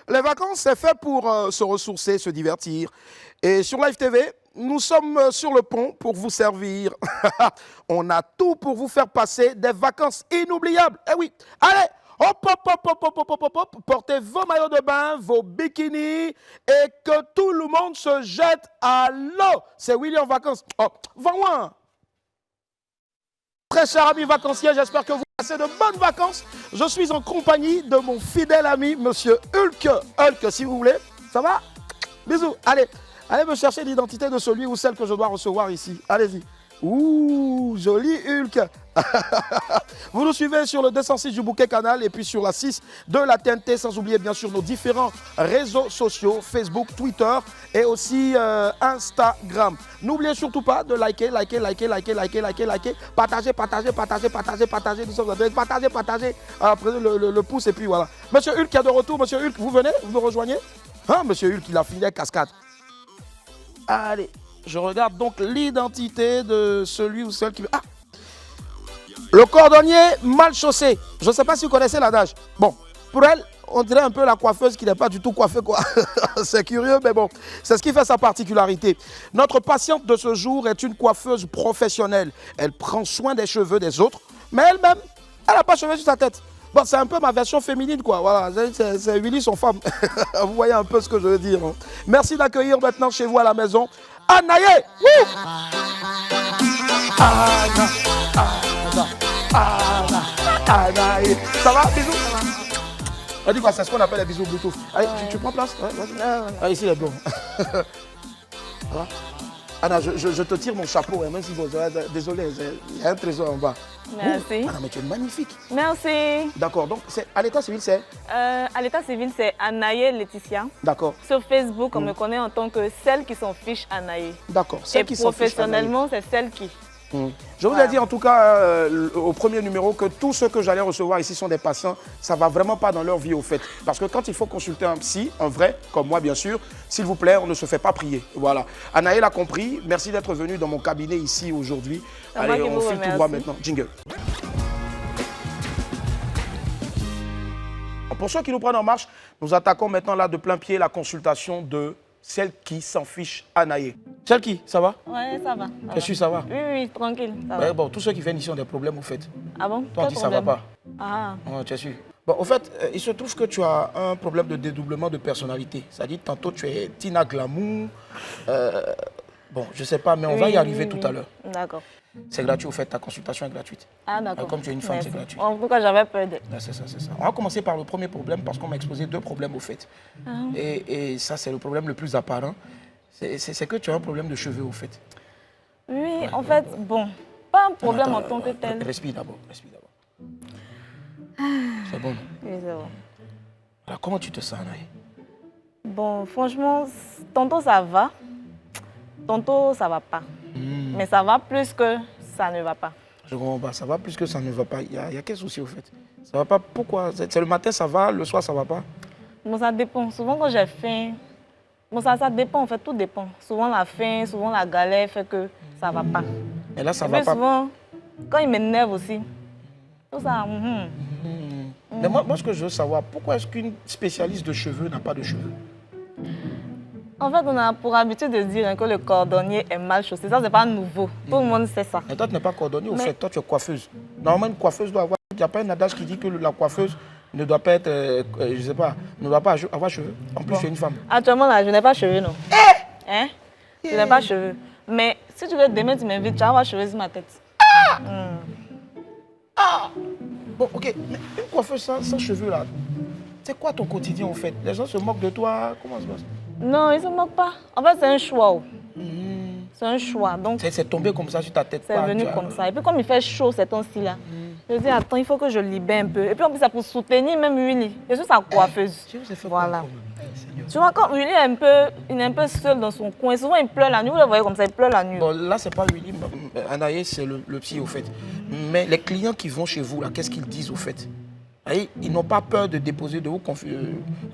Les vacances, c'est fait pour se ressourcer, se divertir. Et sur Live TV, nous sommes sur le pont pour vous servir. On a tout pour vous faire passer des vacances inoubliables. Eh oui, allez, hop, hop, hop, hop, hop, hop, hop, hop, hop, portez vos maillots de bain, vos bikinis et que tout le monde se jette à l'eau. C'est Willy en vacances. Oh, va-moi. Très chers amis vacanciers, j'espère que vous passez de bonnes vacances. Je suis en compagnie de mon fidèle ami, monsieur Hulk. Hulk, si vous voulez. Ça va? Bisous. Allez, allez me chercher l'identité de celui ou celle que je dois recevoir ici. Allez-y. Ouh, joli Hulk. Vous nous suivez sur le 206 du Bouquet Canal et puis sur la 6 de la TNT, sans oublier bien sûr nos différents réseaux sociaux, Facebook, Twitter et aussi Instagram. N'oubliez surtout pas de liker, partager, prenez le pouce et puis voilà. Monsieur Hulk qui est de retour, monsieur Hulk, vous venez, vous nous rejoignez? Hein, monsieur Hulk, il a fini la cascade. Allez, je regarde donc l'identité de celui ou celle qui veut... Ah! Le cordonnier mal chaussé. Je ne sais pas si vous connaissez l'adage. Bon, pour elle, on dirait un peu la coiffeuse qui n'est pas du tout coiffée, quoi. C'est curieux, mais bon, c'est ce qui fait sa particularité. Notre patiente de ce jour est une coiffeuse professionnelle. Elle prend soin des cheveux des autres, mais elle-même, elle n'a pas de cheveux sur sa tête. Bon, c'est un peu ma version féminine, quoi. Voilà, c'est Willy, son femme. Vous voyez un peu ce que je veux dire. Hein. Merci d'accueillir maintenant chez vous à la maison Anaye. Anaye. Ça va, bisous? On dit quoi? C'est ce qu'on appelle les bisous Bluetooth. Allez, tu prends place? Ouais, vas-y. Ah, ici, les blonds. Ça va? Anna, je te tire mon chapeau, hein, même si vous... Désolé, il y a un trésor en bas. Merci. Anna, mais tu es magnifique. Merci. D'accord, donc à l'état civil, c'est? À l'état civil, c'est Anaye Laetitia. D'accord. Sur Facebook, on me connaît en tant que celle qui s'en fiche Anaye. D'accord, celle qui s'en fiche professionnellement, c'est celle qui... Je vous ai dit en tout cas au premier numéro que tous ceux que j'allais recevoir ici sont des patients. Ça ne va vraiment pas dans leur vie au fait. Parce que quand il faut consulter un psy, un vrai, comme moi bien sûr, s'il vous plaît, on ne se fait pas prier. Voilà. Anaël a compris. Merci d'être venu dans mon cabinet ici aujourd'hui. Allez, on file tout droit maintenant. Jingle. Pour ceux qui nous prennent en marche, nous attaquons maintenant là de plein pied la consultation de celle qui s'en fiche, Anaye. Celle qui, ça va? Oui, ça va. Je suis, ça va? Oui, tranquille. Ça ouais, va. Bon, tous ceux qui viennent ici ont des problèmes au fait. Ah bon? Toi, on dit ça va pas. Ah. Oh, tu es sûr? Bon, au fait, il se trouve que tu as un problème de dédoublement de personnalité. C'est-à-dire, tantôt tu es Tina Glamour. Bon, je sais pas, mais on va y arriver tout à l'heure. D'accord. C'est gratuit, au fait, ta consultation est gratuite. Ah, d'accord. Comme tu es une femme, c'est gratuit. En tout cas, j'avais peur de... C'est ça, c'est ça. On va commencer par le premier problème parce qu'on m'a exposé deux problèmes, au fait. Ah. Et ça, c'est le problème le plus apparent. C'est que tu as un problème de cheveux, au fait. Oui, ouais, en fait, bon, pas un problème en tant que tel. Respire d'abord, respire d'abord. C'est bon? Oui, c'est bon. Alors, comment tu te sens, Anaï? Bon, franchement, tantôt ça va, tantôt ça va pas. Mais ça va plus que ça ne va pas. Je comprends pas, ça va plus que ça ne va pas. Il y a quel souci, au fait? Ça va pas, pourquoi? C'est le matin, ça va, le soir, ça va pas? Bon, ça dépend. Souvent, quand j'ai faim, bon, ça dépend, en fait, tout dépend. Souvent, la faim, souvent, la galère fait que ça va pas. Et là, ça va pas. Souvent, quand il m'énerve aussi, tout ça... Mais moi, ce que je veux savoir, pourquoi est-ce qu'une spécialiste de cheveux n'a pas de cheveux? En fait, on a pour habitude de dire que le cordonnier est mal chaussé. Ça, c'est pas nouveau. Tout le monde sait ça. Mais toi, tu n'es pas cordonnier, au fait, toi, tu es coiffeuse. Normalement, une coiffeuse doit avoir... Il n'y a pas un adage qui dit que la coiffeuse ne doit pas être, je sais pas, ne doit pas avoir cheveux. En plus, tu es une femme. Actuellement, là, je n'ai pas de cheveux, non. Hein? Je n'ai pas de cheveux. Mais si tu veux, demain, tu m'invites, tu vas avoir cheveux sur ma tête. Bon, ok, mais une coiffeuse sans cheveux, là, c'est quoi ton quotidien, en fait? Les gens se moquent de toi, comment ça se passe? Non, ils ne se moquent pas. En fait, c'est un choix. C'est un choix. Donc, c'est tombé comme ça sur ta tête. C'est venu comme ça. Et puis, comme il fait chaud ces temps-ci-là, je dis, attends, il faut que je libère un peu. Et puis, en plus, c'est pour soutenir même Willy. Je suis sa coiffeuse. Voilà. Tu vois, quand Willy il est un peu seul dans son coin, souvent il pleure la nuit. Vous le voyez comme ça, il pleure la nuit. Bon, là, c'est pas Willy. Anaïe, c'est le psy, au fait. Mais les clients qui vont chez vous, là, qu'est-ce qu'ils disent, au fait? Ils n'ont pas peur de déposer, de vous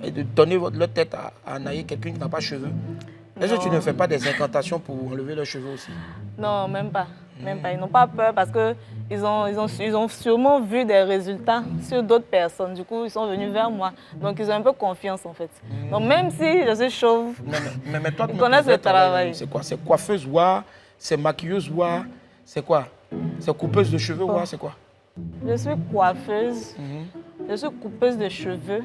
et de donner leur tête à Anaïe, quelqu'un qui n'a pas de cheveux. Est-ce que tu ne fais pas des incantations pour enlever leurs cheveux aussi? Non, même pas. Même pas. Ils n'ont pas peur parce qu'ils ont sûrement vu des résultats sur d'autres personnes. Du coup, ils sont venus vers moi. Donc, ils ont un peu confiance en fait. Donc, même si je suis chauve, mais toi, ils connaissent le travail. C'est quoi? C'est coiffeuse ouah? C'est maquilleuse ouah? C'est quoi? C'est coupeuse de cheveux ouah? C'est quoi? Je suis coiffeuse. Je suis coupeuse de cheveux.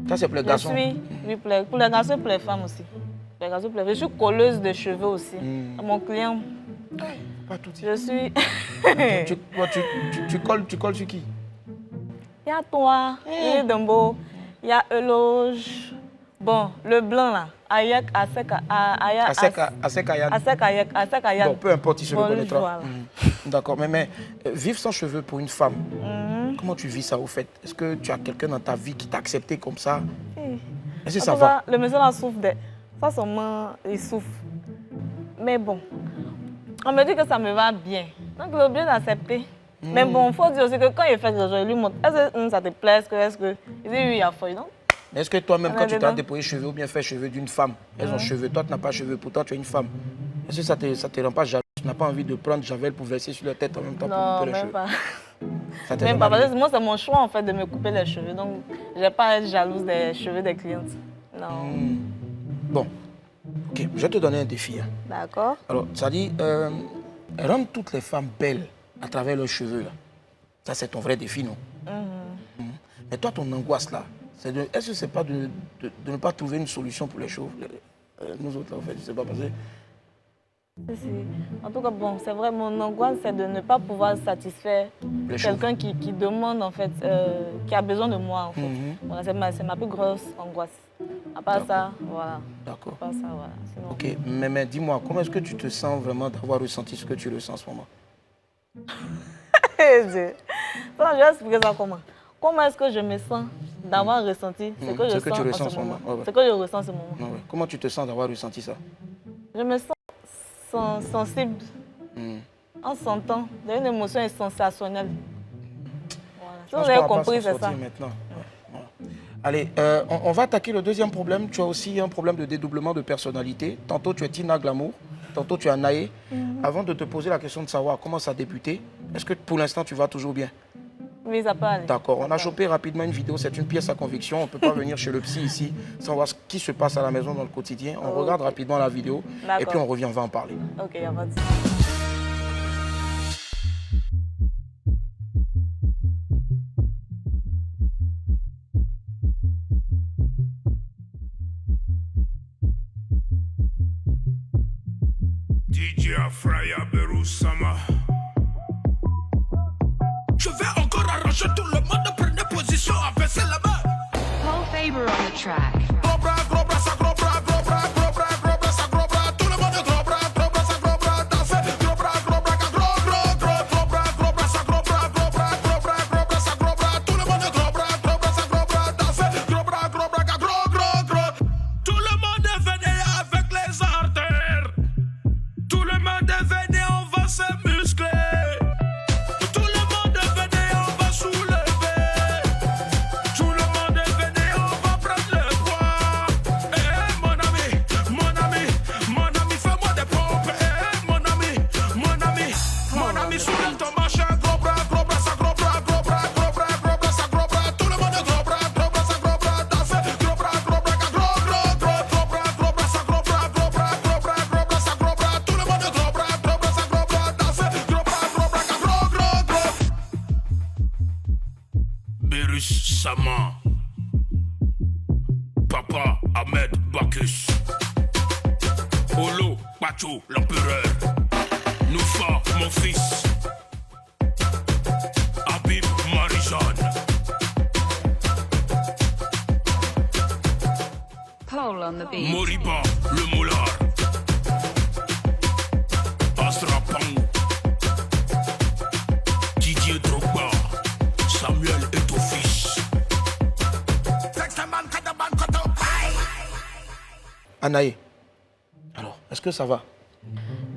Ça, c'est pour les garçons? Oui, pour les garçons et pour les femmes aussi. Pour les garçons, pour les... Je suis colleuse de cheveux aussi. Mon client... Pas tout. Je suis... tu colles sur qui? Il y a toi, il est Dumbo, il y a Eloge. Bon, le blanc là, Ayak, Asek Ayak. Bon, peu importe, il se reconnaîtra. Voilà. D'accord, mais vivre sans cheveux pour une femme, comment tu vis ça au fait? Est-ce que tu as quelqu'un dans ta vie qui t'a accepté comme ça? Est-ce que ça va? Le monsieur là souffre de... Ça seulement, il souffre. Mais bon, on me dit que ça me va bien. Donc, il est obligé d'accepter. Mais bon, il faut dire aussi que quand il fait quelque chose, il lui montre, est-ce que ça te plaît? Est-ce que... Il dit oui, il y a feuille, non? Est-ce que toi-même, quand tu t'as déployé cheveux ou bien fait cheveux d'une femme, elles ont cheveux, toi tu n'as pas cheveux, pour toi tu es une femme. Est-ce que ça te rend pas jaloux? Tu n'as pas envie de prendre Javel pour verser sur la tête en même temps pour couper les cheveux? Non, même pas. Parce que moi, c'est mon choix en fait de me couper les cheveux. Donc, je n'ai pas à être jalouse des cheveux des clientes. Non. Bon, ok, je vais te donner un défi. Hein. D'accord. Alors, ça dit, rendre toutes les femmes belles à travers leurs cheveux. Là. Ça, c'est ton vrai défi, non? Mais toi, ton angoisse là, est-ce que c'est pas de ne pas trouver une solution pour les chauves? Nous autres, là, en fait, je ne sais pas passer. En tout cas, bon, c'est vrai, mon angoisse, c'est de ne pas pouvoir satisfaire quelqu'un qui demande, en fait, qui a besoin de moi, en fait. Voilà, c'est ma plus grosse angoisse. À part ça, voilà. D'accord. À part ça, voilà. Sinon... Ok, mais dis-moi, comment est-ce que tu te sens vraiment d'avoir ressenti ce que tu ressens en ce moment? Je vais expliquer ça comment. Comment est-ce que je me sens d'avoir ressenti ce que je sens en ce moment? Ce que je ressens en ce moment. Ouais. Comment tu te sens d'avoir ressenti ça? Je me sens sensible. En sentant, une émotion est sensationnelle. Voilà. Si vous avez compris, c'est ça. Maintenant. Voilà. Allez, on va attaquer le deuxième problème. Tu as aussi un problème de dédoublement de personnalité. Tantôt tu es Tina Glamour, tantôt tu es Anaé. Avant de te poser la question de savoir comment ça a débuté, est-ce que pour l'instant tu vas toujours bien? Oui, ça peut aller. D'accord, on a chopé rapidement une vidéo, c'est une pièce à conviction. On ne peut pas venir chez le psy ici sans voir ce qui se passe à la maison dans le quotidien. On regarde rapidement la vidéo et puis on revient, on va en parler. Ok, il n'y a pas de souci. DJ Afraya Berusama. Je vais encore arranger tout le monde, prenez position, abaissez la main. Paul Faber on the track. Gros bras, ça gros bras, gros bras, gros bras, gros bras, ça gros bras. Tout le monde gros bras, ça gros bras, dansez. Gros bras, gros bras, gros bras, ça gros bras, gros bras, ça gros bras. Tout le monde gros bras, ça gros bras, dansez. Gros bras, gros. Tout le monde venez avec les artères. Tout le monde venez, on va se muscler. Sama, Papa Ahmed Bacchus, Olo Pacho l'empereur, Noufa mon fils, Habib Marie-Jeanne, Paul on the beat. Moriba le moulard, Astra Pang, Didier Drogba, Samuel Eto'o-Fils. Anaé, alors, est-ce que ça va?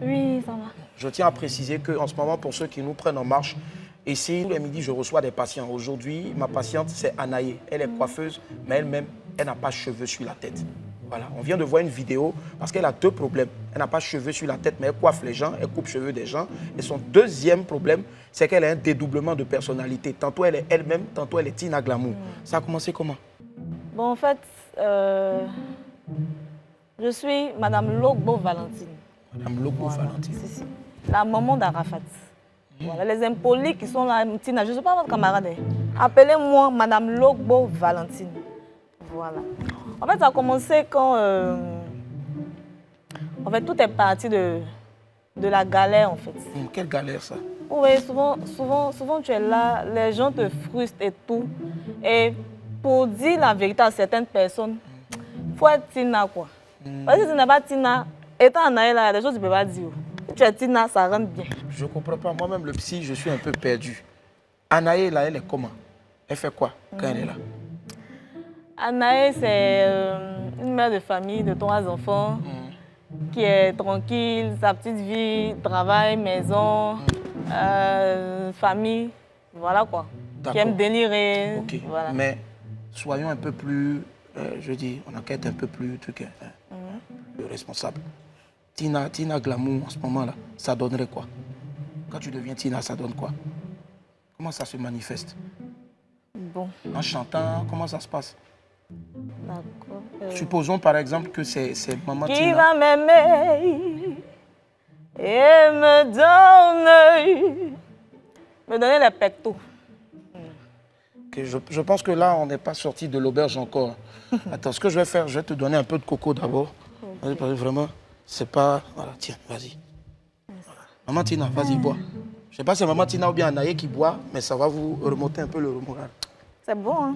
Oui, ça va. Je tiens à préciser qu'en ce moment, pour ceux qui nous prennent en marche, ici, tous les midis, je reçois des patients. Aujourd'hui, ma patiente, c'est Anaé. Elle est coiffeuse, mais elle-même, elle n'a pas de cheveux sur la tête. Voilà, on vient de voir une vidéo parce qu'elle a deux problèmes. Elle n'a pas de cheveux sur la tête, mais elle coiffe les gens, elle coupe cheveux des gens. Et son deuxième problème, c'est qu'elle a un dédoublement de personnalité. Tantôt elle est elle-même, tantôt elle est Tina Glamour. Ça a commencé comment? Bon, en fait, je suis Madame Logbo Valentine. Madame Logbo Valentine. Si. La maman d'Arafat. Voilà, les impolis qui sont là, Tina, je ne suis pas votre camarade. Appelez-moi Madame Logbo Valentine. Voilà. En fait, ça a commencé quand... en fait, tout est parti de la galère, en fait. Quelle galère, ça? Oui, souvent tu es là, les gens te frustrent et tout. Et pour dire la vérité à certaines personnes, il faut être Tina, quoi. Parce que si tu n'es pas Tina, étant en Aïe, il y a des choses que tu ne peux pas dire. Si tu es Tina, ça rentre bien. Je ne comprends pas. Moi-même, le psy, je suis un peu perdu. Anaïe, là, elle est comment? Elle fait quoi quand elle est là? Anaï, c'est une mère de famille de 3 enfants qui est tranquille, sa petite vie, travail, maison, famille, voilà quoi. Qui aime délirer. Ok, voilà. mais soyons un peu plus, je dis, on enquête un peu plus, plus responsable. Tina Glamour, en ce moment-là, ça donnerait quoi? Quand tu deviens Tina, ça donne quoi? Comment ça se manifeste? Bon. En chantant, comment ça se passe? D'accord. Supposons par exemple que c'est maman Qui Tina. va m'aimer et me donner les pectos. Que je pense que là, on n'est pas sorti de l'auberge encore. Attends, ce que je vais faire, je vais te donner un peu de coco d'abord. Parce que vraiment, c'est pas... Voilà, tiens, vas-y. Voilà. Maman Tina, vas-y, bois. Je ne sais pas si c'est maman Tina ou bien Anaïe qui boit, mais ça va vous remonter un peu le moral. C'est bon, hein?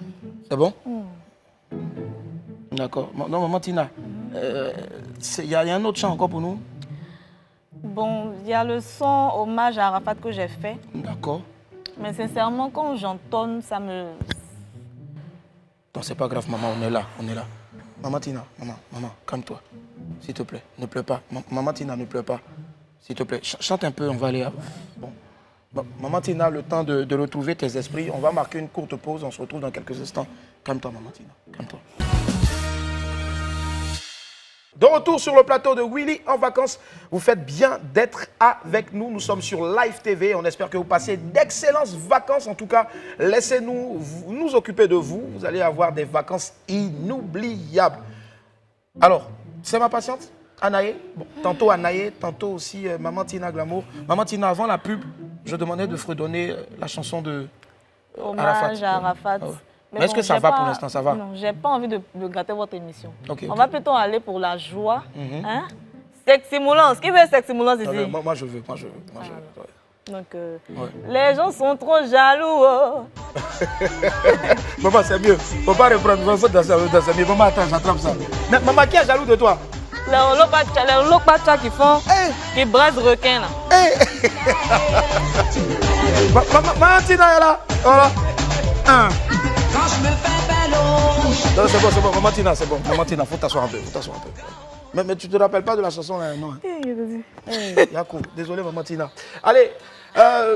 C'est bon? D'accord. Non, maman Tina, il y a un autre chant encore pour nous? Bon, il y a le son hommage à Arafat que j'ai fait. D'accord. Mais sincèrement, quand j'entonne, ça me... Non, c'est pas grave, maman, on est là. Maman Tina, maman, calme-toi. S'il te plaît, ne pleure pas. Maman Tina, ne pleure pas. S'il te plaît, chante un peu, on va aller... Bon. Maman Tina, le temps de retrouver tes esprits. On va marquer une courte pause, on se retrouve dans quelques instants. Calme-toi, maman Tina, calme-toi. De retour sur le plateau de Willy en vacances. Vous faites bien d'être avec nous. Nous sommes sur Live TV. On espère que vous passez d'excellentes vacances. En tout cas, laissez-nous nous occuper de vous. Vous allez avoir des vacances inoubliables. Alors, c'est ma patiente, Anaïe. Bon, tantôt Anaïe, tantôt aussi Maman Tina Glamour. Maman Tina, avant la pub, je demandais de fredonner la chanson de hommage à Arafat. Ah ouais. Mais est-ce que ça va pour l'instant, ça va? Non, j'ai pas envie de gâter votre émission. Okay, on va plutôt aller pour la joie. Hein? Seximulance. Qui veut seximulance ici? Okay, moi je veux. Donc, les gens sont trop jaloux. Oh. Maman, c'est mieux. Faut pas reprendre. Maman, attends, j'attrape ça. Mais, maman, qui est jaloux de toi? Les lopacha qui font, qui brassent requin là. Maman Tina est là. Voilà. Non, c'est bon, Maman Tina, c'est bon. Maman Tina, faut t'asseoir un peu. Mais tu te rappelles pas de la chanson là, non? Yakou, désolé Maman Tina. Allez,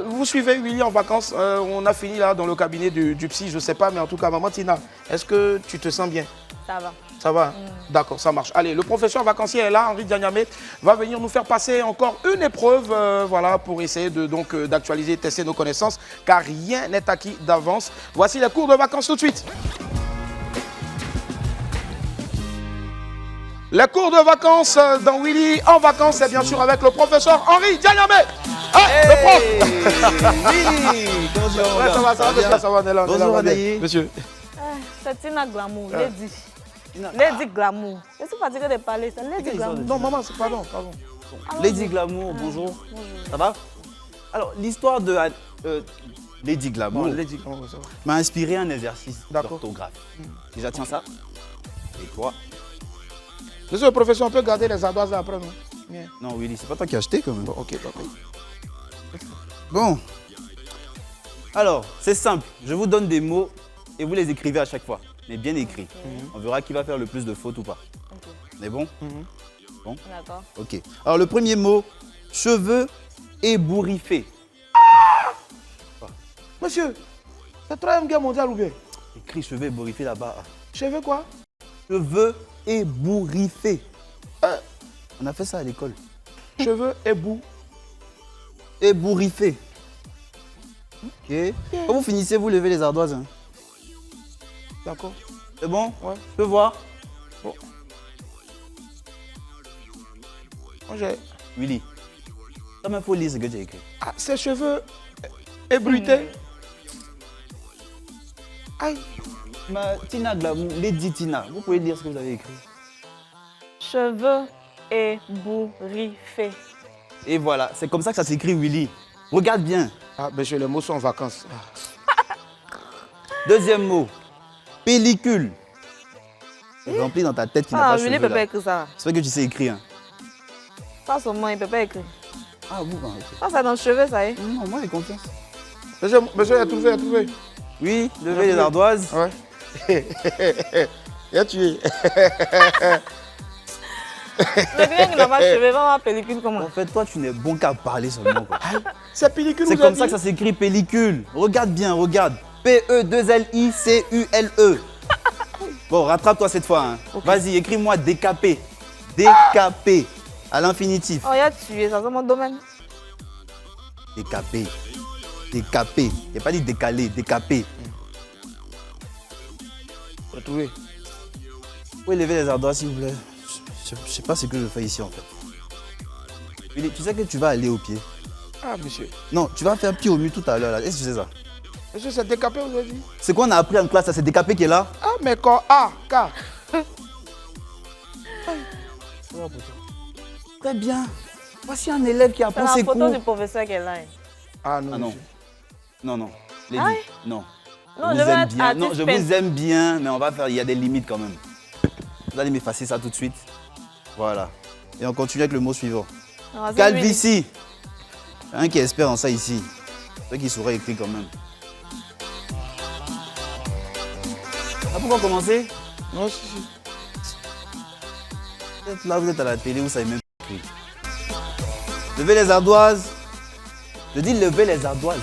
vous suivez Willy en vacances. On a fini là dans le cabinet du psy, je sais pas, mais en tout cas, Maman Tina, est-ce que tu te sens bien? Ça va. Ça va? D'accord, ça marche. Allez, le professeur vacancier est là, Henri Dianyamé, va venir nous faire passer encore une épreuve, voilà, pour essayer d'actualiser, tester nos connaissances, car rien n'est acquis d'avance. Voici les cours de vacances tout de suite. Les cours de vacances dans Willy en vacances, c'est bien sûr avec le professeur Henri Dianyamé. Le prof. Oui, bonjour. Ouais, ça va, on est là. Bonjour, Anaïe. Monsieur. C'est Tina Glamour, Lady Glamour. Je suis fatiguée de parler, c'est Lady Glamour. Non, maman, pardon. Lady Glamour, bonjour. Ça va? Alors, l'histoire de Lady Glamour m'a inspiré un exercice d'orthographe. Déjà, tiens ça. Et toi? Monsieur le professeur, on peut garder les ardoises après, non? Yeah. Non, Willy, c'est pas toi qui as acheté quand même. Bon, ok, d'accord. Bon. Alors, c'est simple. Je vous donne des mots et vous les écrivez à chaque fois. Mais bien écrit. On verra qui va faire le plus de fautes ou pas. On est bon? Bon? D'accord. Ok. Alors, le premier mot, cheveux ébouriffés. Monsieur, c'est la Troisième Guerre mondiale ou bien? Écrit cheveux ébouriffés là-bas. Cheveux quoi? Cheveux ébouriffés. On a fait ça à l'école. Cheveux ébou. Ébouriffé. Ok. Quand vous finissez, vous levez les ardoises. Hein. D'accord. C'est bon? Ouais. Je peux voir? Bon. Moi, j'ai... Willy. Ça m'a faut lire ce que tu as écrit. Ah, ses cheveux ébruités. Aïe. Ma Tina Glamour, Lady Tina, vous pouvez lire ce que vous avez écrit. Cheveux ébouriffés. Et voilà, c'est comme ça que ça s'écrit, Willy. Regarde bien. Ah, monsieur, les mots sont en vacances. Ah. Deuxième mot. Pellicule. C'est rempli dans ta tête qui n'a pas Willy cheveux, peut pas là. écrire ça. C'est vrai que tu sais écrire. Hein. Ça seulement, il peut pas écrire. Ah, vous, ok. Ça, c'est dans le cheveu, ça y est. Non, moi j'ai confiance. Monsieur, il a trouvé, il a trouvé. Oui, levez les ardoises. Ouais. Il a tué. Le client qui n'a pas de cheveux va avoir pellicule comment? En fait, toi, tu n'es bon qu'à parler seulement. Quoi. C'est pellicule, C'est vous avez comme ça dit? que ça s'écrit pellicule. Regarde bien, regarde. P-E-2-L-I-C-U-L-E. Bon, rattrape-toi cette fois. Hein. Okay. Vas-y, écris-moi décapé. Décapé. À l'infinitif. Oh, il a tué, ça c'est mon domaine. Décapé. Décapé. Il n'y a pas dit décalé, décapé. J'ai trouvé. Vous pouvez lever les ardoises s'il vous plaît. Je ne sais pas ce que je fais ici en fait. Willy, tu sais que tu vas aller au pied. Ah, monsieur. Non, tu vas faire pied au mur tout à l'heure. Là. Est-ce que tu sais ça? Monsieur, c'est décapé, vous avez dit? C'est quoi on a appris en classe, ça c'est décapé qui est là? Ah, mais quand A, K. Très bien. Voici un élève qui C'est apprend la ses photo cours. du professeur qui est là. Hein. Ah, non, Ah non. monsieur. Non, non. Lady, Ah non. Non, Je je vous veux aime être bien. Non, artiste je vous aime bien, mais on va faire. Il y a des limites quand même. Vous allez m'effacer ça tout de suite. Voilà. Et on continue avec le mot suivant. Non, c'est Calvitie. Il y a un qui espère en ça ici. C'est qui saurait écrire quand même. Ah, pourquoi commencer? Non, si, si. Peut-être là, vous êtes à la télé, vous savez même pas écrire. Levez les ardoises. Je dis levez les ardoises.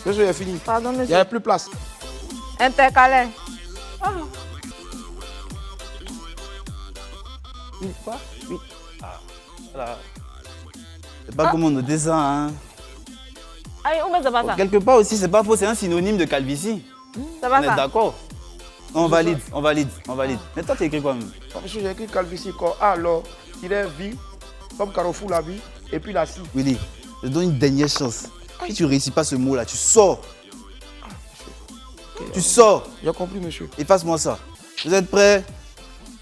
Monsieur, il est fini. Pardon, Il n'y monsieur. avait plus de place. Intercalaire. Quoi? Oui. Ah, voilà. C'est pas comment noter ça, hein. Aïe, où c'est pas ça? Quelque part aussi, c'est pas faux, c'est un synonyme de calvitie. C'est pas On est ça. d'accord? On valide, on valide, on valide. Mais toi, tu écris quoi même? Ah, monsieur, j'ai écrit calvitie. Quand A, alors, il est vie, comme Carrefour l'a vie, et puis la scie. Willy, je te donne une dernière chance. Si tu ne réussis pas ce mot-là, tu sors. Tu sors. J'ai compris, monsieur. Efface-moi ça. Vous êtes prêts?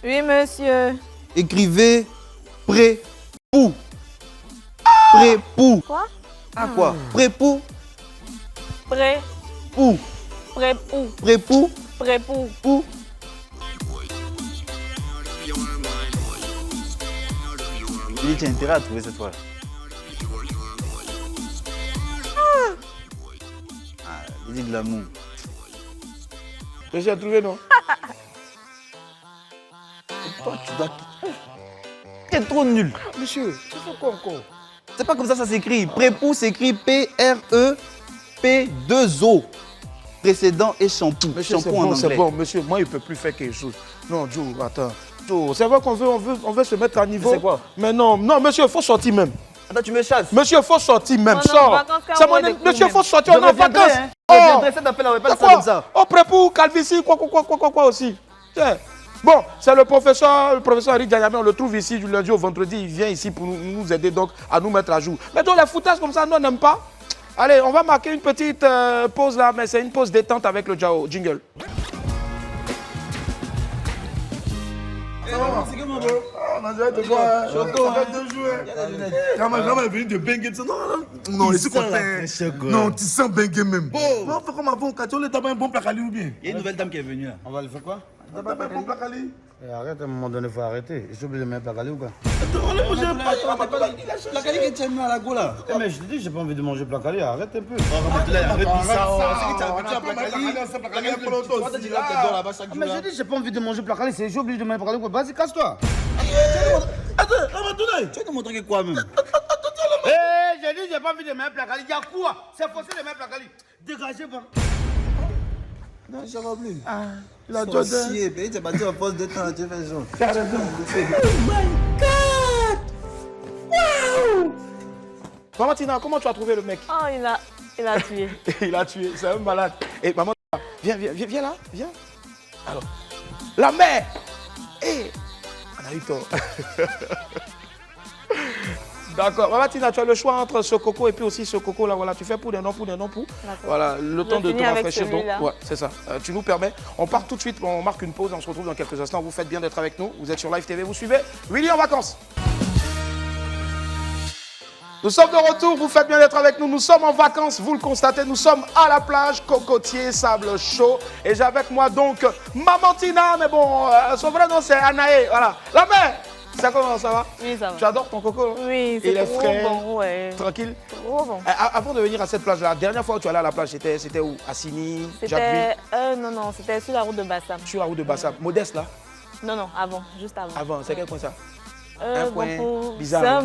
Oui, monsieur. Écrivez pré-pou. Pré-pou. Quoi? Ah quoi? Pré-pou. Pré, Pou. pré, pou, Pré-pou. pré, pou. Pou. Willy, tu as intérêt à trouver cette fois. Ah, Lady Glamour. J'ai trouvé, non? Toi, tu dois... Tu es trop nul. Monsieur, tu fais quoi encore? C'est pas comme ça s'écrit. Pré-pou s'écrit P-R-E-P-2-O. Précédent et shampoo. Monsieur, c'est Shampoo en bon, c'est anglais. bon. Monsieur, moi, il ne peut plus faire quelque chose. Non, Joe, attends. Joe, c'est vrai qu'on veut se mettre à niveau. C'est quoi? Mais non, non, monsieur, il faut sortir même. Attends, tu me chasses. Monsieur, il faut sortir même. On est en Sors. vacances, quand C'est on mon... est des coups, Monsieur, il faut même. sortir, on est en vacances. Hein. Je reviendrai, cet appel, on va pas C'est laisser comme ça. Oh, prêt pour calvitie, quoi aussi. Tiens. Bon, c'est le professeur Henri Dianyame, on le trouve ici du lundi au vendredi, il vient ici pour nous aider donc à nous mettre à jour. Mais donc les foutages comme ça, nous on n'aime pas. Allez, on va marquer une petite pause là, mais c'est une pause détente avec le jingle. On a déjà te voir. Arrête de jouer. Vraiment est venu de bengue. Non, je suis content. Non, tu sens bengue même. On fait comme avant. Quand on est d'abord un bon placali ou bien? Il y a une nouvelle dame qui est venue là. On va le faire quoi? D'abord un bon placali. Arrête, à un moment donné, il faut arrêter. Je suis obligé de mettre la calée ou quoi? On est bougé. La qualité que tu aimes là, la go là. Eh, mais je te dis, j'ai pas envie de manger placali, arrête un peu. Arrête ça. C'est que tu as habitué à placali. Ah, mais je dis, j'ai pas envie de manger placali, c'est je suis obligé de manger placali ou quoi? Vas-y, casse-toi. Attends, Ramatoulaye. Tu vas te montrer quoi même? Eh, j'ai dit, j'ai pas envie de manger placali. Il y a quoi? C'est forcé de manger placali. Dégagez, pas. Non, ça va plus. Il a Jordan. Tu es battu en poste de temps, tu fais genre. Carrément. Oh my God! Maman Tina, comment tu as trouvé le mec? Oh, il a tué. Il a tué, c'est un malade. Et maman, viens là, viens. Alors, la mère. Et on a eu tort. D'accord. Maman Tina, tu as le choix entre ce coco et puis aussi ce coco là. Voilà, tu fais pour des non, pour des non, pour. Voilà, le temps de te rafraîchir. Donc, ouais, c'est ça. Tu nous permets. On part tout de suite, on marque une pause, on se retrouve dans quelques instants. Vous faites bien d'être avec nous. Vous êtes sur Live TV, vous suivez Willy en vacances. Nous sommes de retour, vous faites bien d'être avec nous. Nous sommes en vacances, vous le constatez, nous sommes à la plage, cocotier, sable chaud. Et j'ai avec moi donc Maman Tina, mais bon, son vrai nom c'est Anaé. Voilà. La mère, ça comment ça va? Oui, ça va. Tu adores ton coco, non? Oui, c'est trop frais, bon, ouais. Tranquille? Trop bon. Avant de venir à cette plage, la dernière fois où tu allais à la plage, c'était où? À Sini? C'était, non, c'était sur la route de Bassam. Sur la route de Bassam. Modeste là? Non, avant, juste avant. Avant, c'est quel coin ça? Un coin bizarre. bizarre.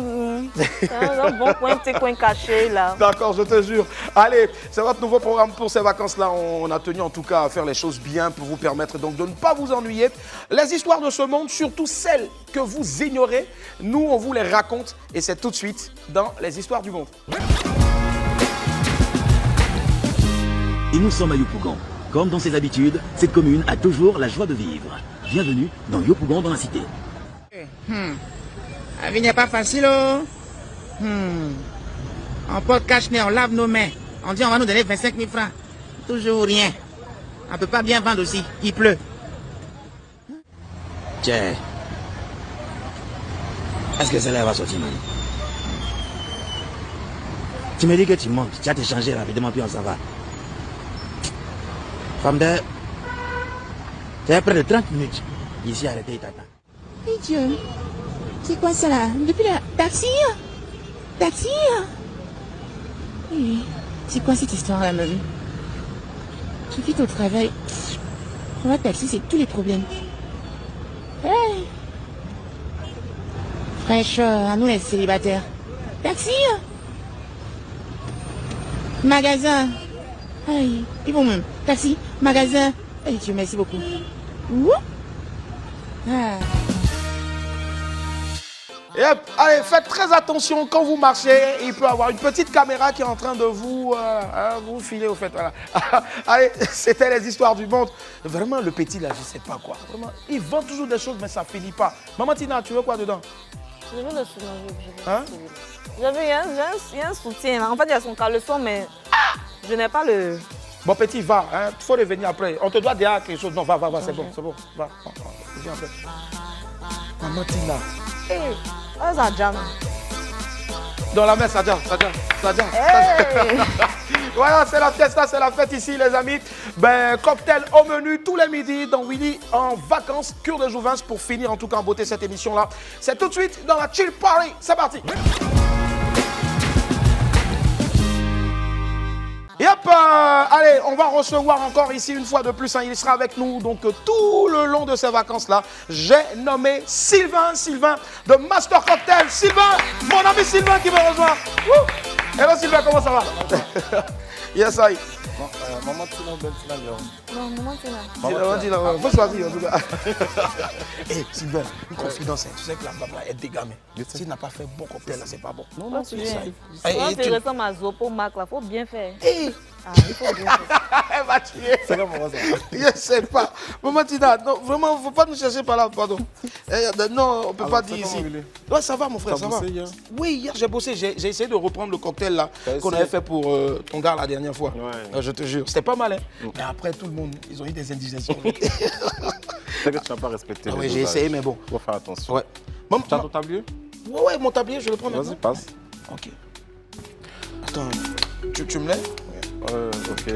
Un bon coin, petit coin caché là. D'accord, je te jure. Allez, c'est votre nouveau programme pour ces vacances-là. On a tenu en tout cas à faire les choses bien pour vous permettre donc de ne pas vous ennuyer. Les histoires de ce monde, surtout celles que vous ignorez, nous on vous les raconte et c'est tout de suite dans les histoires du monde. Et nous sommes à Yopougon. Comme dans ses habitudes, cette commune a toujours la joie de vivre. Bienvenue dans Yopougon dans la cité. La vie n'est pas facile, oh. On porte cache-nez, on lave nos mains. On dit on va nous donner 25 000 francs. Toujours rien. On ne peut pas bien vendre aussi. Il pleut. Tiens. Est-ce que celle-là va sortir, Mani? Tu me dis que tu montes. Tu as t'échangé rapidement, puis on s'en va. Femme de... Tu as près de 30 minutes. Ici, arrêtez, t'attends. Mais Dieu, c'est quoi ça là? Depuis la taxi? Taxi? Oui, c'est quoi cette histoire là, même? Je quitte au travail. Pour la taxi, c'est tous les problèmes. Hey. Fraîcheur, à nous les célibataires. Taxi? Magasin? Aïe, ils vont même. Taxi, magasin. Aïe, Dieu, merci beaucoup. Ouh. Ah. Et hop, allez, faites très attention quand vous marchez. Il peut y avoir une petite caméra qui est en train de vous, vous filer au fait. Voilà. Allez, c'était les histoires du monde. Vraiment, le petit là, je sais pas quoi. Vraiment, il vend toujours des choses, mais ça finit pas. Maman Tina, tu veux quoi dedans? Je veux le soulager. Hein? Il y a un soutien là. En fait, il y a son caleçon, mais je n'ai pas le... Bon petit, va, hein. Il faut revenir après. On te doit dire quelque chose. Non, va, c'est bon, c'est bon. Va, viens après. Maman Tina. Hey, ça jam. Dans la mer, ça jam. Hey. Voilà, c'est la fiesta, c'est la fête ici, les amis. Ben, cocktail au menu tous les midis dans Willy en vacances, cure de jouvence pour finir en tout cas en beauté cette émission-là. C'est tout de suite dans la Chill Party. C'est parti. Et hop, allez, on va recevoir encore ici une fois de plus, hein, il sera avec nous donc tout le long de ces vacances-là. J'ai nommé Sylvain de Master Cocktail. Sylvain, mon ami Sylvain qui me rejoint. Hello Sylvain, comment ça va? Yes, I. Maman Tina, Ben Tina, Non, maman Tina. Maman Tina, faut choisir en tout cas. Hé Sylvain, une confidence, hein, tu sais que la blabla est dégamée. S'il n'a pas fait bon cocktail là, c'est pas bon. Non, tu viens. Et tu ressembles à Zopo Mac là, faut bien faire. Hey. Il faut bien faire. Elle va tuer. C'est comme moi ça. Je sais pas. Maman Tina, non, vraiment, faut pas nous chercher par là, pardon. Non, on peut pas dire ici. Ouais, ça va mon frère, ça va. Hier? Oui, hier j'ai bossé, j'ai essayé de reprendre le cocktail là qu'on avait fait pour ton gars la dernière fois. Ouais. Je te jure, c'était pas mal, hein. Mais après tout le monde, ils ont eu des indigestions. C'est que tu n'as pas respecté. Oui, j'ai essayé, mais bon. Il faut faire attention. Ouais. Tu as ton tablier? Ouais, mon tablier, je le prends maintenant. Vas-y, passe. Ok. Attends, tu me lèves? Ok.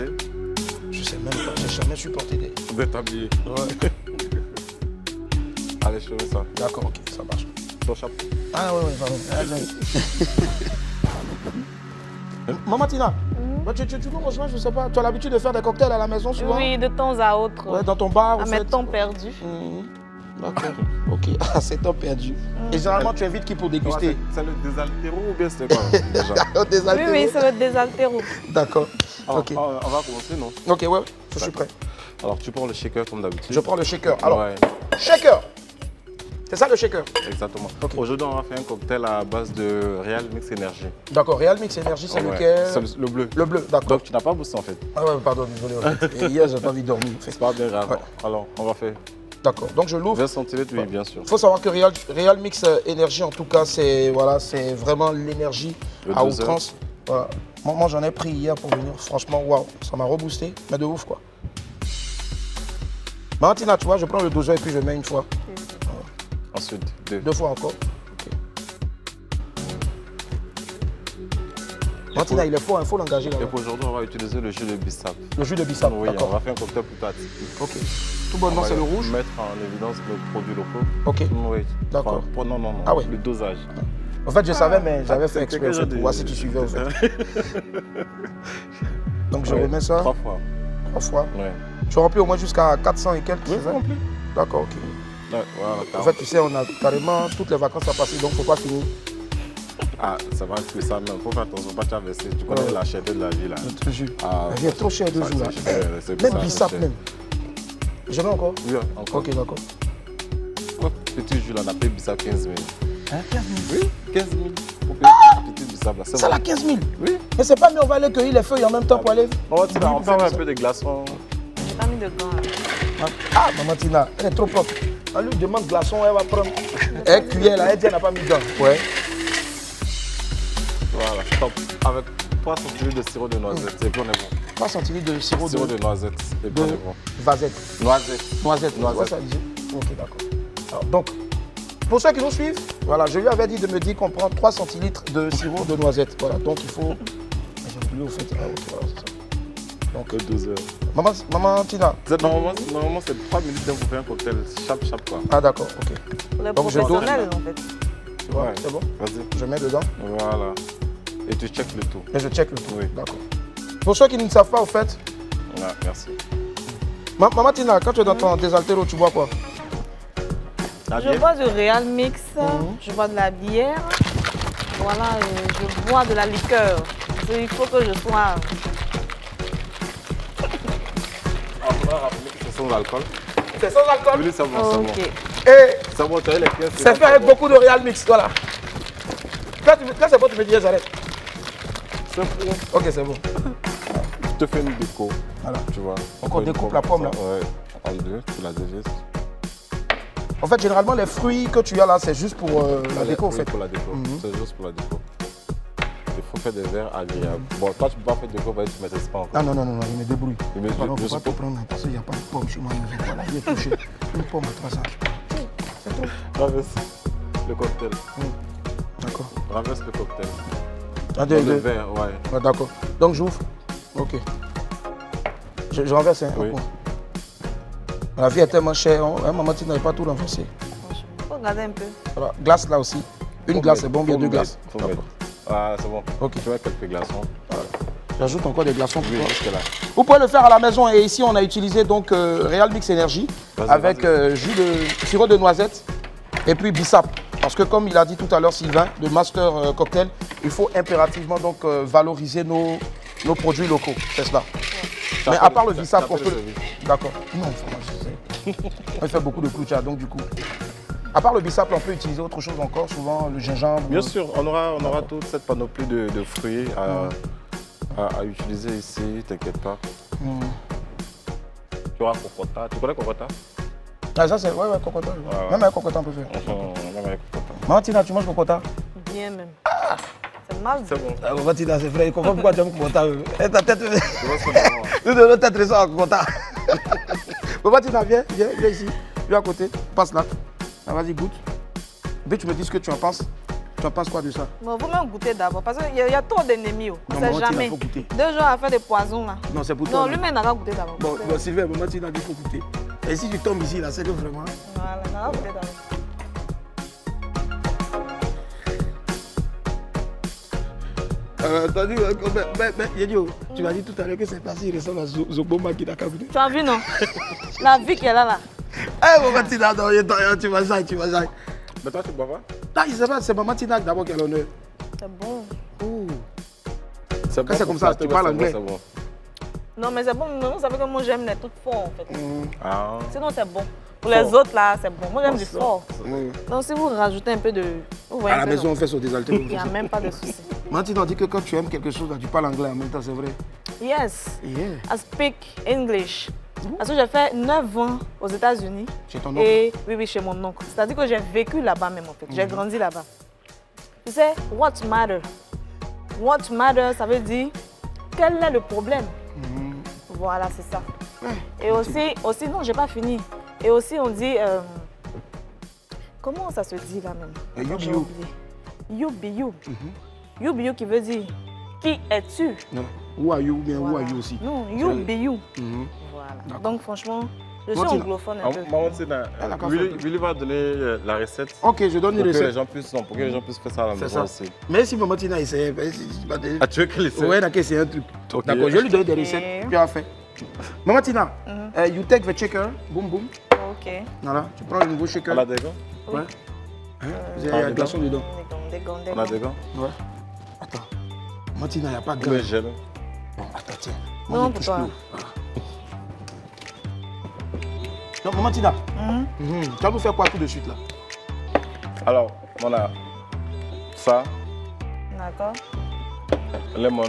Je sais même pas, j'ai jamais supporté des tabliers. Ouais. Allez, je fais ça. D'accord, ok, ça marche. Ton chapeau. Ah ouais, pardon. Maman Tina, tu nous rejoins, je sais pas. Tu as l'habitude de faire des cocktails à la maison souvent? Oui, de temps à autre. Ouais, dans ton bar, à mes temps perdus. D'accord, ok. Ah, c'est temps perdu. Et généralement, tu invites qui pour déguster? C'est le désaltéro ou bien c'était quoi déjà? Oui, c'est le désaltéro. D'accord. Alors, Ok. on va commencer, non? Ok, ouais, je suis prêt. Alors, tu prends le shaker comme d'habitude. Je prends le shaker. Alors, Ouais. shaker. C'est ça le shaker? Exactement. Ok. Aujourd'hui, on va faire un cocktail à base de Real Mix Energy. D'accord, Real Mix Energy, c'est Ouais. lequel? C'est le bleu. Le bleu, d'accord. Donc, tu n'as pas bossé en fait. Ah ouais, pardon, désolé. En fait. Et hier, j'ai pas envie de dormir. En fait. C'est pas bien grave. Ouais. Alors, on va faire D'accord, donc je l'ouvre. 20 centilitres, oui, bien sûr. Il faut savoir que Real Mix Energy, en tout cas, c'est voilà, vraiment l'énergie Le à doseur. outrance. Voilà. Moi, j'en ai pris hier pour venir. Franchement, waouh, ça m'a reboosté, mais de ouf, quoi. Valentina, tu vois, je prends le doseur et puis je mets une fois. Ensuite, 2. 2 fois encore. Ok. Valentina, il est fort, il faut l'engager là. Et pour aujourd'hui, on va utiliser le jus de bissap. Le jus de bissap, Oui, on d'accord. va faire un cocktail plutôt atypique. Ok. Tout bonnement, c'est le rouge. Mettre en évidence nos produits locaux. Ok. Oui. D'accord. Enfin, non. Ah ouais. Le dosage. En fait, je savais, mais j'avais fait c'est exprès quelque chose pour de- voir si tu suivais, en fait. Donc, je Ouais. remets ça 3 fois. 3 fois. Ouais. Je remplis au moins jusqu'à 400 et quelques. Oui, c'est ça rempli. D'accord, ok. Ouais, voilà, En fait, tu sais, on a carrément toutes les vacances à passer, donc faut pas finir. Ah, ça va que ça même. Faut faire attention, pas traverser. Tu connais Ouais. la cherté de la vie là. Je te jure. Ah, La vie est trop chère de ça, jour là. c'est cher, c'est Même ça, bissap c'est cher. même. Je mets encore? Oui, encore. Ok, d'accord. Ouais, petit jus là, on a payé bissap 15 000. Hein, 15 000? Oui, 15 000. Pour payer petit bissap là. Ça là, 15 000? Oui. Mais c'est pas mieux, on va aller cueillir les feuilles en même temps pour aller. On va on peut avoir un peu de glaçons. J'ai pas mis de gants là. Ah, maman Tina, elle est trop propre. On lui demande glaçon, elle va prendre. Elle cuillère là, elle dit elle n'a pas mis dedans. Ouais. Voilà, top. Avec 3 centilitres de sirop de noisette, et puis on est bon. 3 centilitres de sirop Sirop de noisette, et puis on est bon. vasette. Noisette. Noisette. Noisette. Ouais, ça dit. Ok, d'accord. Alors, donc, pour ceux qui nous suivent, voilà, je lui avais dit de me dire qu'on prend 3 centilitres de sirop de noisette. Voilà, donc il faut. J'ai oublié au fait. Ah, ok, voilà, c'est ça. Donc, 12 heures. Maman Tina. Normalement, c'est 3 minutes pour faire un cocktail. Chap quoi. Ah, d'accord, ok. Pour les Donc, je dose. professionnels en fait. Tu vois, Ouais. c'est bon? Vas-y. Je mets dedans Voilà. Et tu checkes le tout. et je check le tout. Oui. D'accord. Pour ceux qui ne savent pas, au fait, Ouais, merci. Maman Tina, quand tu es dans ton désaltéro, tu bois quoi? Ah, Je bien. bois du Real Mix, je bois de la bière, voilà, je bois de la liqueur. Il faut que je sois. On va rappeler que c'est sans alcool. C'est sans alcool? Oui, c'est bon, c'est bon. Ok. Et C'est bon, tu as eu les pièces. c'est fait avec beaucoup de Real Mix, voilà. Quand c'est bon, tu me dis, j'arrête. C'est bon. Ok, c'est bon. Je te fais une déco. Voilà. Tu vois. Donc on Une découpe la pomme, là. Ouais. En deux, tu la dévises. En fait, généralement, les fruits que tu as là, c'est juste pour la déco, en Oui, fait. pour la déco. Mhm. C'est juste pour la déco. Il faut faire des verres agréables. Bon, toi, tu peux pas faire de déco, tu ne maîtrises pas encore. Ah non, je me débrouille. Mais Pardon, je faut pas suppose- tout prendre parce qu'il n'y a pas de pomme chez moi. Voilà, il est touché. Une pomme à 300. Traverse le cocktail. D'accord. Traverse le cocktail. Ah, Dans le verre, ouais. Ah, d'accord. Donc j'ouvre. Ok. Je renverse un Oui. coup. La vie est tellement chère. Maman, tu n'avais pas tout renversé. Il faut regarder un peu. Voilà. Glace là aussi. Une glace, c'est bon, bien deux glaces. Faut mettre. Ah, c'est bon. Ok. Tu mets quelques glaçons. J'ajoute encore des glaçons pour Oui, toi. jusque là. Vous pouvez le faire à la maison et ici on a utilisé donc Real Mix Energy Vas-y, avec vas-y. jus de sirop de noisette et puis bissap. Parce que comme il a dit tout à l'heure Sylvain, de Master Cocktail, il faut impérativement donc valoriser nos produits locaux. C'est cela. Mais à part le bissap, on peut... D'accord. Non, je sais. On fait beaucoup de cloucha, donc du coup... À part le bissap, on peut utiliser autre chose encore, souvent le gingembre. Bien sûr, on aura toute cette panoplie de fruits à utiliser ici, t'inquiète pas. Tu auras cocotta. Tu connais cocotta? Ah, ça c'est... Ouais, cocotta. ouais. Même avec cocotta, on peut faire. Même avec cocotta. Mamantina, tu manges cocotta? Bien même. C'est mal. C'est bon. Ah, Mamantina, c'est vrai. Il comprend pourquoi tu aimes cocotta. Ta tête... Tu vois ce qu'on a. Nous devons être ça en cocotta. Mamantina, viens ici. Viens à côté. Passe là. Ah, vas-y, goûte. Puis tu me dis ce que tu en penses. Tu en penses quoi de ça? Bon, vous même goûter d'abord parce qu'il y a trop d'ennemis. On Non, ne sait Mamantina, jamais. faut goûter. 2 jours à faire des poisons là. Non, c'est pour toi. Non, lui-même n'a pas goûté d'abord. Bon, Sylvain, Mamantina dit qu'il faut goûter. Et si tu tombes ici, là, c'est que vraiment... Voilà, n'a pas goûté d'abord. T'as dit, Yedio, tu m'as dit tout à l'heure que c'est passé, il ressemble à Zoboma qui n'a qu'à goûter. Tu as vu non? La vie qu'elle a là. Eh, Mamantina, non, tu vas jaillir, tu vas jaillir. Mais toi, tu bois pas? Ah, il sait pas, c'est Mamantina d'abord qui a l'honneur. C'est bon. C'est Quand c'est comme ça, tu parles anglais. C'est bon. Non, mais c'est bon. Vous savez que moi j'aime les trucs forts en fait. Ah. Sinon c'est bon. Pour les Fort. autres, là, c'est bon. Moi, j'aime du fort. Oui. Donc, si vous rajoutez un peu de... Vous voyez À la un peu, maison, non? on fait son désalté. Il n'y a même pas de souci. Martine, on dit que quand tu aimes quelque chose, là, tu parles anglais en même temps, c'est vrai. Yes, Yeah. I speak English. Parce que j'ai fait 9 ans aux États-Unis. Chez ton oncle? Et oui, chez mon oncle. C'est-à-dire que j'ai vécu là-bas même, en fait. J'ai grandi là-bas. Tu sais, what matter? What matter, ça veut dire quel est le problème? Voilà, c'est ça. Et aussi, non, j'ai pas fini. Et aussi, on dit, comment ça se dit là même? You J'ai be you. oublié. You be you. You be you qui veut dire, qui es-tu? Non. Who are you ou bien who Voilà. are you aussi? Non, you be you. Mhm. Voilà. Donc franchement, je suis Martine, anglophone un peu. Willy va donner la recette. Ok, je donne une Pour que recette. les gens puissent, non, pour que les gens puissent faire ça à la C'est maison ça. aussi. Mais si Maman Tina essaie, Ah, tu veux qu'elle essaie? ouais, d'accord, c'est un truc. Ok. D'accord, je vais lui donner des recettes, puis elle va faire. Maman Tina, you take the shaker, boum boum. Ok. Voilà, tu prends le nouveau shaker. On a des gants? Ouais. Hein? Vous avez un glaçon dedans. Des gants, des On a gants. des gants? Ouais. Attends. Maman Tina, il n'y a pas de Ou le gants. gel? Bon, attends, tiens. Non, je pour touche toi. plus. Voilà. Donc, Maman Tina, tu vas nous faire quoi tout de suite là? Alors, on a ça, D'accord. lemon.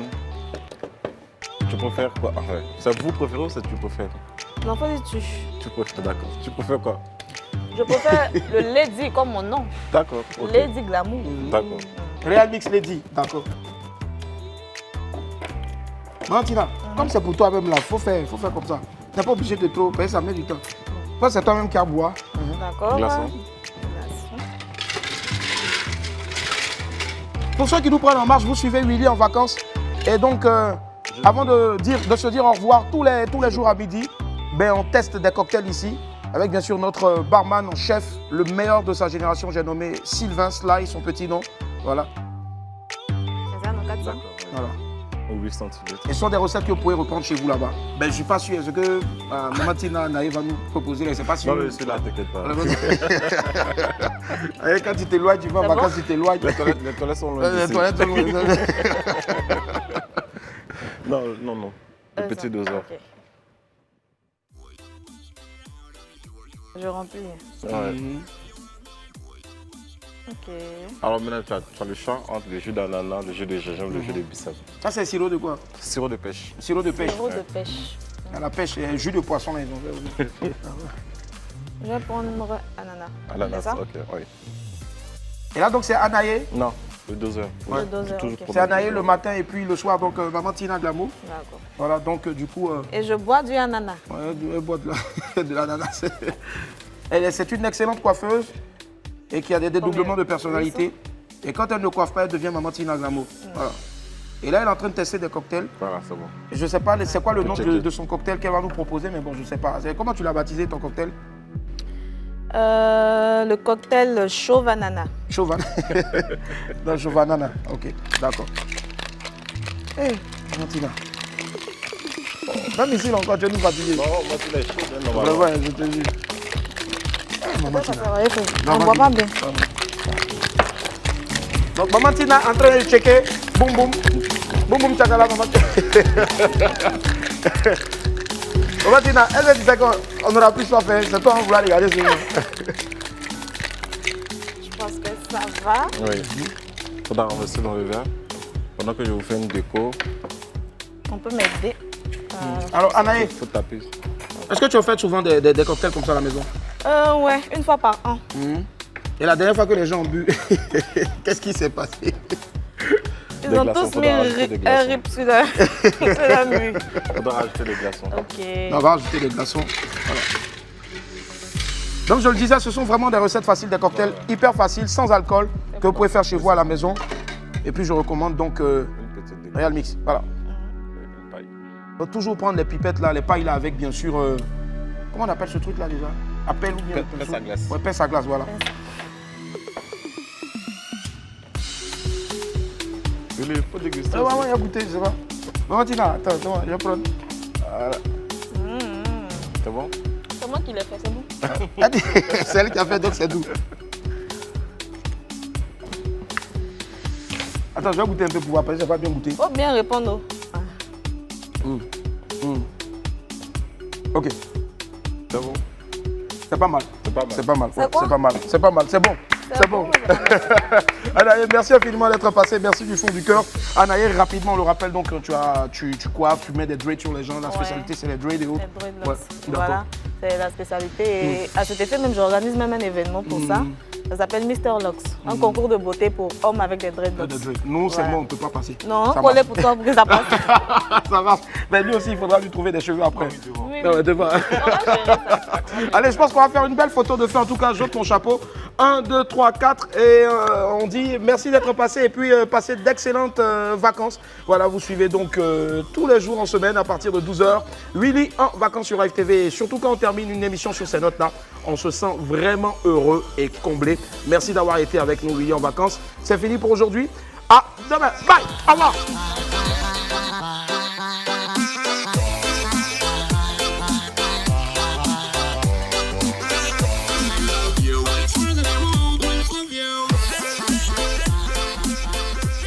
Tu préfères quoi? Enfin, c'est vous préférez ou c'est tu préfères? Non, pas du tout. Tu préfères, d'accord. Tu préfères quoi? Je préfère le Lady comme mon nom. D'accord. ok. Lady Glamour. D'accord. Real Mix Lady, d'accord. Maman Tina, comme c'est pour toi même là, faut faire comme ça. Tu n'es pas obligé de trop, parce que ça met du temps. Toi, c'est toi-même qui as boire. D'accord. Glaçon. Glaçon. Pour ceux qui nous prennent en marche, vous suivez Willy en vacances. Et donc, avant de se dire au revoir tous les jours à midi, ben, on teste des cocktails ici. Avec bien sûr notre barman en chef, le meilleur de sa génération, j'ai nommé Sylvain Sly, son petit nom. Voilà. C'est ça, non, 400. D'accord. Voilà. Au 8 centilitres. Et ce sont des recettes que vous pouvez reprendre chez vous là-bas. Ben, je ne suis pas sûr. Est-ce que Maman Tina Naïve va nous proposer? Je ne sais pas si... Non, mais celui-là, t'inquiète pas. Allez, quand tu t'éloignes, tu vas en C'est vacances, bon? tu t'éloignes. Les toilettes sont loin Les d'ici. toilettes sont loin. Non, non, non. Le petit doseur. Ok. Je remplis. Ouais. Ok. Alors maintenant, tu as le choix entre le jus d'ananas, le jus de gingembre, le jus de bissap. Ça, c'est sirop de quoi? Sirop de pêche. Sirop de pêche. Sirop de pêche. À la pêche, et jus de poisson, là, ils ont fait. Je vais prendre ananas. Ananas, C'est ça? ok, oui. Et là, donc, c'est Anaïe. Non, le doseur. Ouais. Le doseur, Toujours ok. prendre C'est Anaïe le le matin et puis le soir, donc Maman Tina Glamour. D'accord. Voilà, donc du coup, Et je bois du ananas. elle boit de l'ananas. C'est une excellente coiffeuse et qui a des dédoublements de personnalité. Et quand elle ne coiffe pas, elle devient Maman Tina Glamour. Voilà. Et là, elle est en train de tester des cocktails. Voilà, c'est bon. Je ne sais pas, c'est quoi le nom checker. de son cocktail qu'elle va nous proposer, mais bon, je ne sais pas. Comment tu l'as baptisé ton cocktail? Le cocktail chauve ananas. Chauve. Non, chauve ananas. Ok, d'accord. Hé, Maman Tina. Même ici, là, encore, tu es nous fatiguer. Non, moi, tu l'as chaud, hein, Ouais, normalement. ouais, je te dis. Maman Tina. On ne voit pas bien. Donc, Maman Tina en train de checker. Boum, boum. Boum, boum, tchakala, Maman Tina. Maman Tina, est-ce que tu sais qu'on n'aura plus soif? C'est toi, on vouloir regarder ce moment. Je pense que ça va. Oui. Il faudra renverser dans le verre. Pendant que je vous fais une déco, On peut m'aider. Alors, Anaïe, il faut taper. est-ce que tu as fait souvent des cocktails comme ça à la maison? Ouais, une fois par an. Et la dernière fois que les gens ont bu, qu'est-ce qui s'est passé? Ils Des ont glaçons, tous faudra mis rajouter des un glaçons. rip sur la nuit. Il faudra rajouter des glaçons. Ok. On va rajouter des glaçons. Voilà. Donc je le disais, ce sont vraiment des recettes faciles, des cocktails hyper faciles, sans alcool, que vous pouvez faire chez vous à la maison. Et puis je recommande donc Une petite déco. Real Mix. Voilà. Une paille. Il faut toujours prendre les pipettes là, les pailles là avec bien sûr. Comment on appelle ce truc là déjà? Appel ou bien Pince à glace. Ouais, pince à glace, voilà. Il faut déguster. Ouais, aussi. ouais, il a goûté, je sais pas. Maman Tina, attends, je vais prendre. Voilà. C'est bon? C'est moi qui l'ai fait, c'est bon. C'est elle qui a fait, donc c'est doux. Attends, je vais goûter un peu pour voir, parce que je n'ai pas bien goûté. Faut bien répondre. Ok. C'est bon? C'est pas mal. C'est pas mal. C'est pas mal. C'est pas mal. C'est bon. C'est bon. Anaïe, merci infiniment d'être passé. Merci du fond du cœur. Anaïe, rapidement, on le rappelle, donc tu coiffes, tu mets des dreads sur les gens. La spécialité, c'est les dreads et autres. Les dreadlocks. Voilà, c'est la spécialité. Et à cet effet, même, j'organise même un événement pour ça. Ça s'appelle Mister Locks, un concours de beauté pour hommes avec des dreadlocks. Nous, c'est bon, on ne peut pas passer. Non, collez pour toi pour que ça passe. Ça marche. Mais lui aussi, il faudra lui trouver des cheveux après. Devant. Allez, je pense qu'on va faire une belle photo de fin. En tout cas, j'ôte mon chapeau. 1, 2, 3, 4. Et on dit merci d'être passé. Et puis, passez d'excellentes vacances. Voilà, vous suivez donc tous les jours en semaine à partir de 12h. Willy en vacances sur AFTV. Et surtout quand on termine une émission sur ces notes-là, on se sent vraiment heureux et comblé. Merci d'avoir été avec nous, Willy en vacances. C'est fini pour aujourd'hui. À demain. Bye. Au revoir.